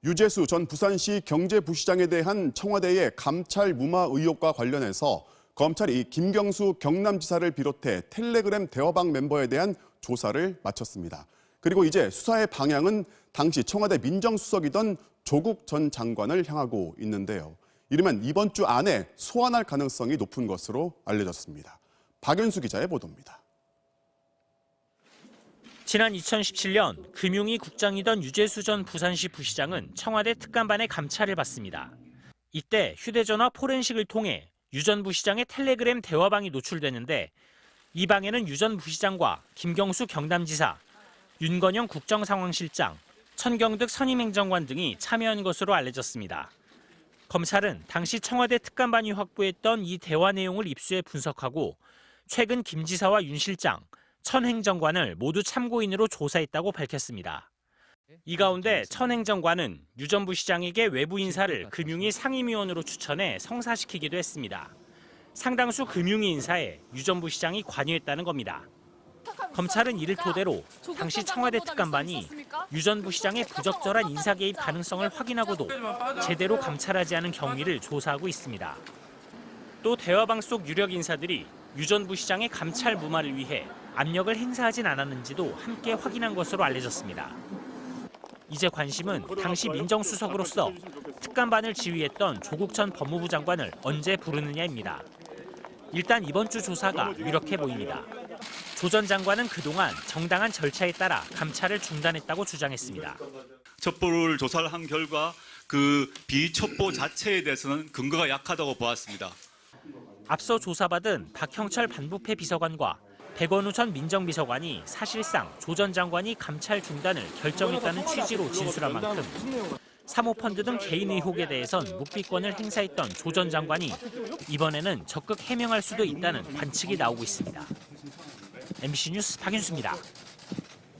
유재수 전 부산시 경제부시장에 대한 청와대의 감찰 무마 의혹과 관련해서 검찰이 김경수 경남지사를 비롯해 텔레그램 대화방 멤버에 대한 조사를 마쳤습니다. 그리고 이제 수사의 방향은 당시 청와대 민정수석이던 조국 전 장관을 향하고 있는데요. 이르면 이번 주 안에 소환할 가능성이 높은 것으로 알려졌습니다. 박윤수 기자의 보도입니다. 지난 2017년 금융위 국장이던 유재수 전 부산시 부시장은 청와대 특감반의 감찰을 받습니다. 이때 휴대전화 포렌식을 통해 유 전 부시장의 텔레그램 대화방이 노출되는데 이 방에는 유 전 부시장과 김경수 경남지사, 윤건영 국정상황실장, 천경득 선임행정관 등이 참여한 것으로 알려졌습니다. 검찰은 당시 청와대 특감반이 확보했던 이 대화 내용을 입수해 분석하고 최근 김 지사와 윤 실장, 천 행정관을 모두 참고인으로 조사했다고 밝혔습니다. 이 가운데 천 행정관은 유 전 부시장에게 외부 인사를 금융위 상임위원으로 추천해 성사시키기도 했습니다. 상당수 금융위 인사에 유 전 부시장이 관여했다는 겁니다. 검찰은 이를 토대로 당시 청와대 특감반이 유 전 부시장의 부적절한 인사 개입 가능성을 확인하고도 제대로 감찰하지 않은 경위를 조사하고 있습니다. 또 대화방 속 유력 인사들이 유 전 부시장의 감찰 무마를 위해 압력을 행사하진 않았는지도 함께 확인한 것으로 알려졌습니다. 이제 관심은 당시 민정수석으로서 특감반을 지휘했던 조국 전 법무부 장관을 언제 부르느냐입니다. 일단 이번 주 조사가 유력해 보입니다. 조 전 장관은 그동안 정당한 절차에 따라 감찰을 중단했다고 주장했습니다. 첩보를 조사를 한 결과 그 비첩보 자체에 대해서는 근거가 약하다고 보았습니다. 앞서 조사받은 박형철 반부패 비서관과 백원우 전 민정비서관이 사실상 조 전 장관이 감찰 중단을 결정했다는 취지로 진술한 만큼 사모펀드 등 개인 의혹에 대해선 묵비권을 행사했던 조 전 장관이 이번에는 적극 해명할 수도 있다는 관측이 나오고 있습니다. MBC 뉴스 박윤수입니다.